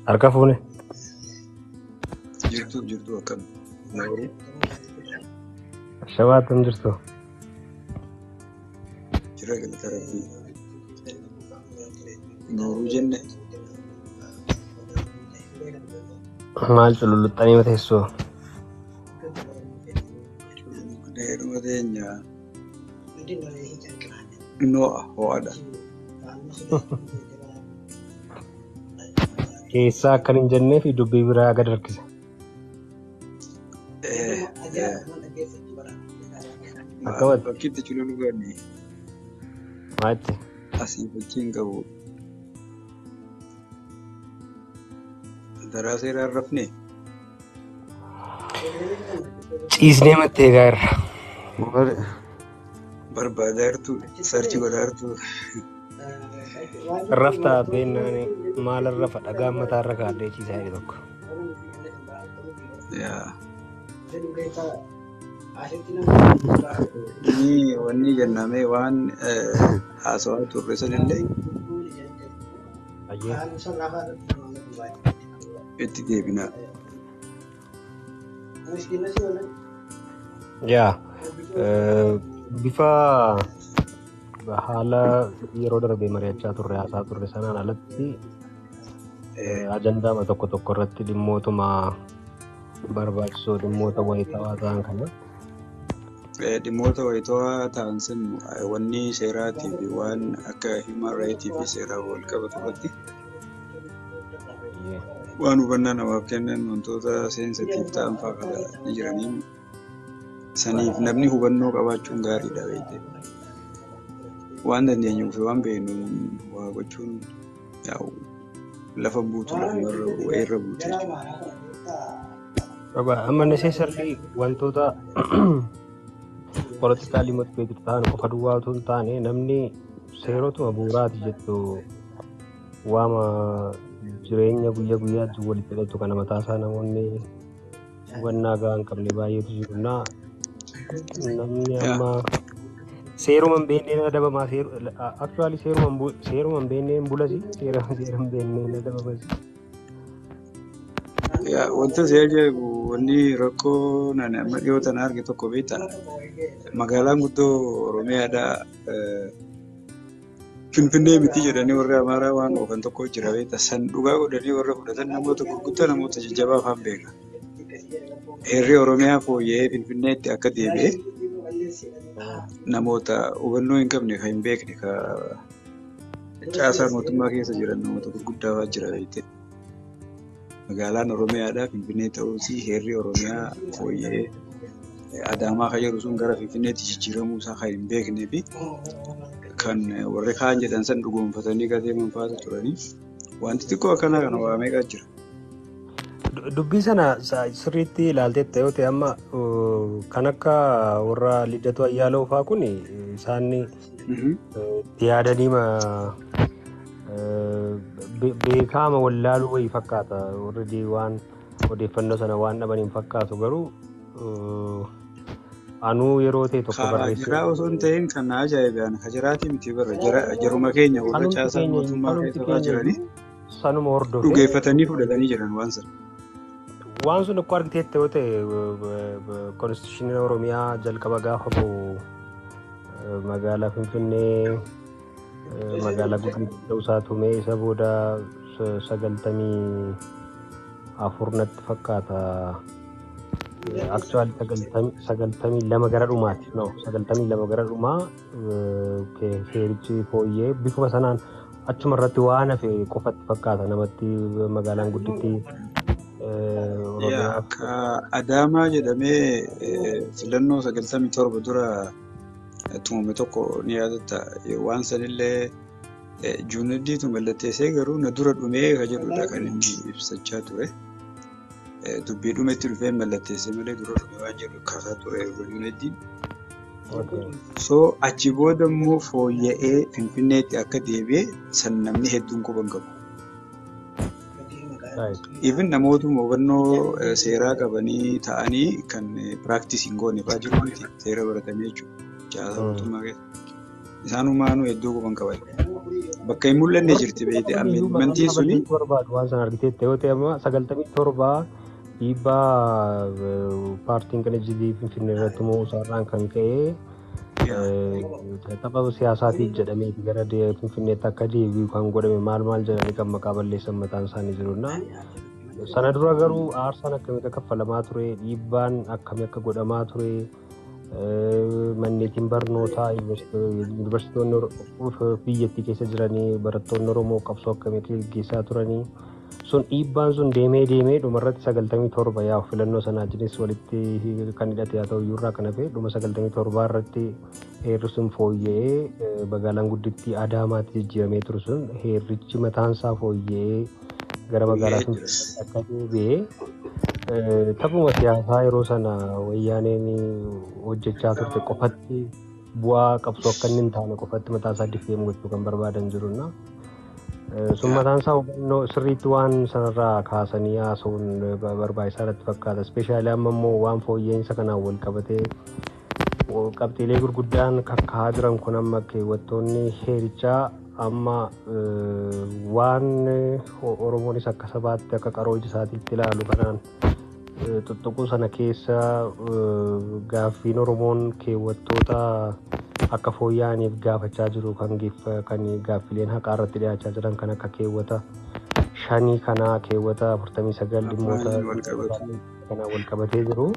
Harka fuune. Jirtu akkam. Shabaatan jirtu. Jira galata rabbii. Nooruu jenne. Maal cululuxxanii mateessoo? Dheeruma teenya. Noo'a ho'aadha. Keessaa akkan hin jennee fi dubbii biraa gad harkisa. Akkamatti? Bakkiitti cululu ganni. Maatti? Asii fakkiin qabu. Daraa seeraan rafne. Ciisnee mattee gaarra. Barbaadaa jirtu. Sarchi godhaa jirtu. Raftaa beennaan maalan rafa dhagaan mataarra kaadhee ciisaa jedhe tokko. Wanni jenname waan haasawaa turre sanillee itti deebinaa. Yaa bifa haala yeroo darbee mari'achaa turre haasaa turre sanaan alatti ajandaama tokko tokko irratti dhimmootuma barbaachisoo dhimmoota wayitaawaa ta'an kana. Dhimmoota wayitaawaa ta'an sun wanni seeraatii fi waan akka human rights fi seeraa wal qabatu irratti waan hubannaa namaaf kennan wantoota sensitiif ta'an fa'aa ni jiranii saniif namni hubannoo qabaachuun gaariidha beekte. Waan dandeenyuu fi waan beeknu waa gochuun lafa buutu lafa irra buute. Amma necessarily wantoota politikaalii motiveetii ta'an qofa duwwaa otoo hin taane namni seerotuma bu'uuraati jettu waama jireenya guyyaa guyyaatti walitti hidhatu kana mataasaa namoonni hubannaa gahaa hin qabne baay'eetu jiru. Namni amma seeruma hin beekneen adabamaa actually seeruma hin beekneen bulasi seera hin beekneen adabamas. Wanta si ajaa'ibu wanni rakkoo nani amma dhiyootan arge tokko beektaa magaalaan guddoo Oromiyaadhaa Finfinnee miti jedhanii warra Amaaraa waan oofan tokko jira beektaa san dhugaa godhanii warra fudhatan namoota gurguddaa namoota jajjabaa afaan beeka. Heerri Oromiyaa fooyya'ee Finfinneetti akka deebi'e namoota hubannoo hin qabne kan hin beekne kan caasaa mootummaa keessa jiran namoota gurguddaa waan jira beekte. Magaalaan Oromiyaadhaa Finfinnee ta'uusi heerri Oromiyaa fooyya'ee Adaamaa kan jedhu sun gara Finfinneetti jijjiiramuu isaa kan hin beeknee fi kan warri kaan jedhan san dhugoomfatanii gatee manfaata turanii wanti xiqqoo akkanaa kana waa meeqaa jira. Dubbii sana sirriitti ilaalteetta yoo ta'e amma kan akka warra Liddatuu Ayyaaloo fa'aa kun isaan yaadanii beekama wallaaluu wayii fakkaata warri waan odeeffannoo sana waan dhabaniin fakkaatu garuu anuu yeroo ta'e tokko barreesse. Jiraa osoo hin ta'in kan na ajaa'ibaan jiraatii miti barra jaruma keenya warra caasaa mootummaa keessa jiranii sanuma hordofee dhugeeffatanii fudhatanii jiran waan sana. Waan sun akka argiteetta yoo ta'e konstitushiniin Oromiyaa jalqaba gaafa ba'u magaalaa Finfinnee magaalaa guddittii ta'uusaa tumee isa booda 94 natti fakkaata. Actually 92 gara dhumaati. 92 gara dhumaa seerichi fooyyee bifuma sanaan achuma irratti waan hafe qofatti fakkaata namatti magaalaan guddittii. Akka Adaamaa jedhamee filannoo 97 dura tumame tokko ni yaadatta waan sanillee Juuneddiitu mallatteessee garuu na dura dhumee kan jedhudha kan inni ibsachaa ture. Dubbii dhumetti dhufee mallatteessee malee dura dhume waan jedhu kaasaa ture Juuneddiin. So achi booda immoo fooyya'ee Finfinneetti akka deebi'e san namni hedduun quban qabu. Even namootuma hubannoo seeraa qabanii ta'anii kan piraaktisii hin goone fa'aa jiru seera baratanii jechuudha. Caasaa mootummaa keessa. Isaan humaanuu hedduu quban qaban. bakka hin mul'anne jirti beekte amendmentiin suni. Waan sana argiteetti yoo ta'e amma 97 dhiibbaa paartiin kana jidii Finfinnee irratti mo'uusaarraan kan ka'e tapha siyaasaatiif jedhamee gara Finfinneetti akka deebi'u kan godhame maal jedhanii kan maqaa balleessan mataan isaanii jirudha. Sana dura garuu aarsaan akkamitti kaffalamaa ture, dhiibbaan akkamii akka godhamaa ture, manneetiin barnootaa yuunivarsiitonni biyyattii keessa jiranii barattoonni Oromoo qabsoo akkamii gaggeessaa turanii sun dhiibbaan sun deemee dhumarratti 97 yaa filannoo sanaa jinis walitti kan hidhate haa ta'u iyyuurraa kan hafe dhuma 97 irratti heerri sun fooyya'ee magaalaan guddittii Adaamaatti jijjiiramee ture sun heerrichi mataansaa fooyya'ee gara magaalaa sun akka deebi'ee taphuma siyaasaa yeroo sana wayyaaneen hojjechaa turte qofatti bu'aa qabsoo akka inni hin taane qofatti mataasaa diffeem gochuu kan barbaadan jirudha. Sun mataansaa hubannoo sirriitti waan sanarraa kaasanii haasa'uun barbaachisaa irratti fakkaata. Ispeeshaalii amma immoo waan fooyya'insa kanaan wal qabatee qabxiilee gurguddaan kakkaa'aa jiran kun amma keewwattoonni heerichaa amma waan Oromoonis akka sabaatti akka qaroo ija isaatiitti ilaalu kanaan tuttuquu sana keessa gaaffiin Oromoon keewwattoota akka fooyya'aniif gaafachaa jiru kan gaaffileen haqaa irratti dhiyaachaa jiran kan akka keewwata 5 kanaa keewwata 49 dhimmoota kanaan wal qabatee jiru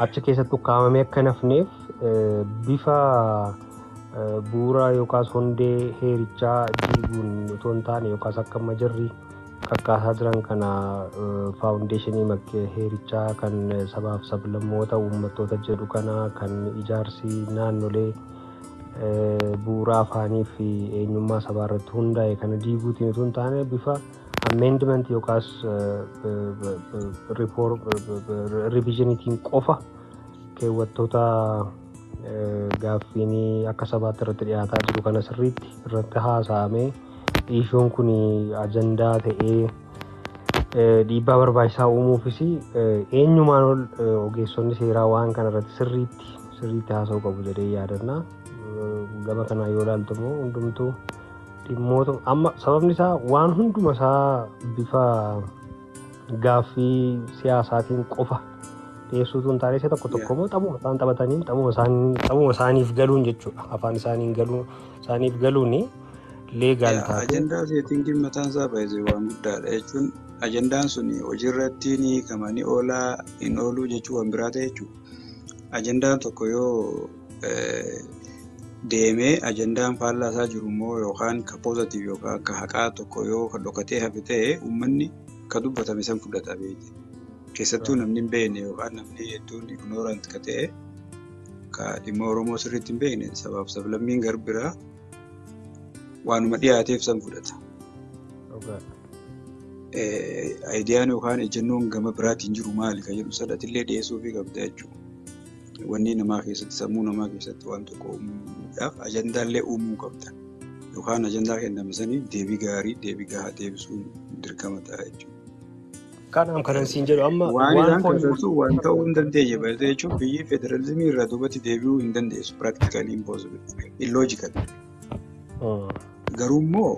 achi keessatti ukkaamamee akka nafneef bifa bu'uura yookaas hundee heerichaa diiguun otoo hin taane yookaas akka majarri kakkaasaa jiran kana faawundeeshinii heerichaa kan sabaaf sablammoota uummattoota jedhu kana kan ijaarsi naannolee bu'uura afaanii fi eenyummaa sabaa irratti hundaa'e kana diiguutiin otoo hin taane bifa amendment yookaas revisionitiin qofa keewwattoota gaaffiin akka sabaatti irratti dhiyaataa jiru kana sirriitti irratti haasa'amee ishoon kun ajandaa ta'ee dhiibbaa barbaachisaa uumuufis eenyumaan ol ogeessonni seeraa waan kana irratti sirriitti haasa'uu qabu jedhee yaadanna. Gama kanaa yoo ilaaltu immoo hundumtuu dhimmoota amma sababni isaa waan hunduma isaa bifa gaaffii siyaasaatiin qofa dhiyeessuutu hin taane tokko immoo xabuma isaan taphatanii xabuma isaaniif galuun jechuudha. Afaan isaaniif galuun leegaal taate. Ajandaa seetingiin mataan isaa baay'ee waan guddaadha jechuun ajandaan sun hojiirratti ni hiikamanii oolaa hin ooluu jechuun waan biraa ta'e jechuudha. Ajandaan tokko yoo deemee ajandaan faallaa isaa jiru immoo yookaan ka poozitiiv yookaan akka haqaa tokko yoo kan dhokatee hafe ta'e uummanni ka dubbatame san fudhata beekte. Keessattuu namni hin beekne yookaan namni hedduun ignoorant ka ta'e ka dhimma Oromoo sirriitti hin beekne sabaaf sablammiin garbiraa waanuma dhiyaateef san fudhata. Aayidiyaan yookaan ejennoon gama biraatiin jiru maali kan jedhu sadhatillee dhiyeessuufii qabda jechuudha. Wanni namaa keessatti sammuu namaa keessatti waan tokko uumuudhaaf ajandaallee uumuu qabda. Yookaan ajandaa kenname saniif deebii gaarii deebii gahaa deebisuun dirqama ta'a jechuudha. Kanaaf kanan siin jedhu amma waan isaan kasaltu waan ta'uu hin dandeenye baay'ee jechuun biyyi federalizimii irraa duubatti deebi'uu hin dandeessu practically impossible illogical. Garuu immoo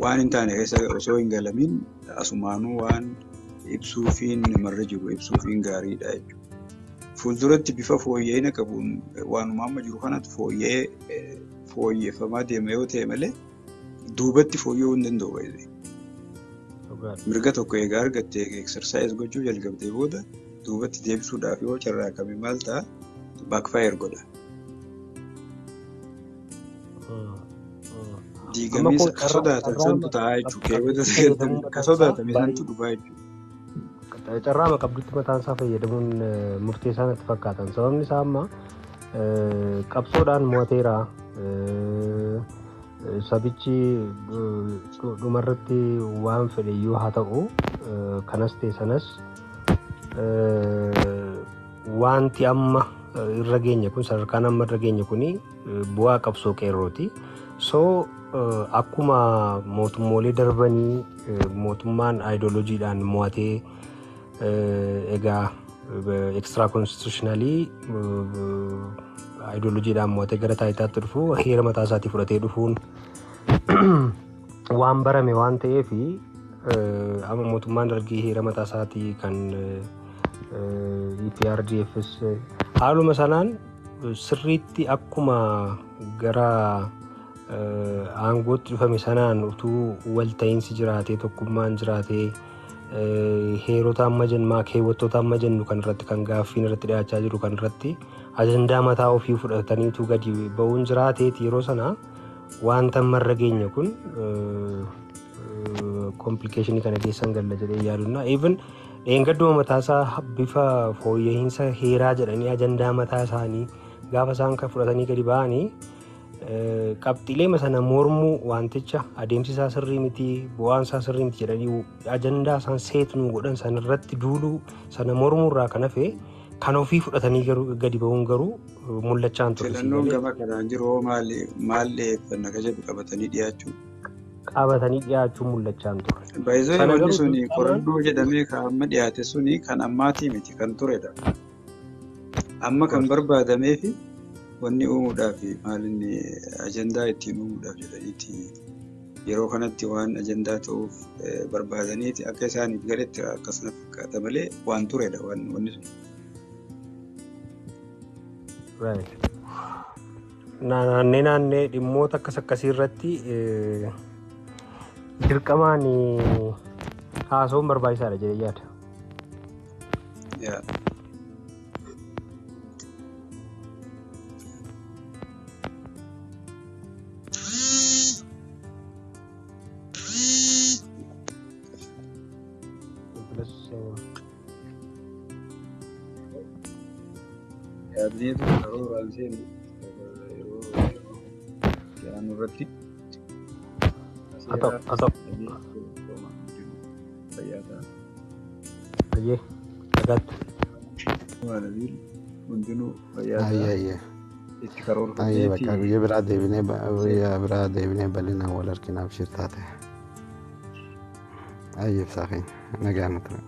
waan hin taane keessa osoo hin galamiin asumaanuu waan ibsuufiin namarra jiru ibsuufiin gaariidha jechuudha. Fuulduratti bifa fooyya'ina qabuun waanuma amma jiru kanatti fooyyeffamaa deema yoo ta'e malee duubatti fooyya'uu hin danda'u baay'ee. Mirga tokko egaa argattee exercise gochuu jalqabdee booda duubatti deebisuudhaaf yoo carraaqame maal ta'a backfire godha. Diigamiinsa ka sodaatan santu ta'a jechuudha. Ka sodaatame santu dhufaa jechuudha. Carraama qabdutti mataan isaa fayyadamuun murteessaa natti fakkaatan. Sababni isaa amma qabsoodhaan mo'ateera. Sabichi dhumarratti waan fedhe yoo haa ta'u kanas ta'e sanas wanti amma irra geenye kun sadarkaan amma irra geenye kuni bu'aa qabsoo qeerrooti. So akkuma mootummoolee darbanii mootummaan ideoloojiidhaan mo'atee egaa extra constitutionally ideolojiidhaan mo'atee gara taayitaatti dhufu heera mataa isaatii fudhatee dhufuun waan barame waan ta'eef amma mootummaan dargii heera mataa isaatii kan EPRDFs haaluma sanaan sirriitti akkuma gara aangootti dhufame sanaan utuu walta'iinsi jiraatee tokkummaan jiraatee heerota amma jennu keewwattoota amma jennu kan irratti kan gaaffiin irratti dhiyaachaa jiru kan irratti ajandaa mataa ofii fudhataniitu gadi ba'uun jiraateeti yeroo sana wanta marra geenya kun komplikeeshinii kana keessan galla jedhee yaadunna even dheengadduma mataasaa bifa fooyya'insa heeraa jedhanii ajandaa mataa isaanii gaafa isaan kan fudhatanii gadi ba'anii qabxiilee sana mormuu wanticha adeemsi isaa sirrii miti bu'aan isaa sirrii miti jedhanii ajandaa isaan seetnuu godhan sana irratti duuluu sana mormuurraa kan hafe kan ofii fudhatanii gadi ba'uun garuu mul'achaan ture. Filannoon gama kanaan jiru maal eeggannaa akka jedhu qabatanii dhiyaachuun mul'achaan ture. Baay'ee wanti suni qorannoo jedhamee kan amma dhiyaate suni kan ammaatii miti kan turedha. Amma kan barbaadamee fi wanni uumuudhaaf maalinni ajandaa ittiin uumuudhaaf jedhaniiti yeroo kanatti waan ajandaa ta'uuf barbaadaniiti akka isaaniif galetti akkasuma fakkaata malee waan turedha wanni sun. Naannee dhimmoota akkasii irratti dirqamaan haasa'uun barbaachisaadha jedhee yaada. Yaadneetu yeroo raabseen yeroo jedhamu irratti haa ta'u fayyadaa baay'ee dhagaatti hundinuu fayyadaa itti karoorfatee bakka guyyaa biraa deebinee bal'inaan wal arginaaf shirtaa ta'e ibsaa keenya nagaan ture.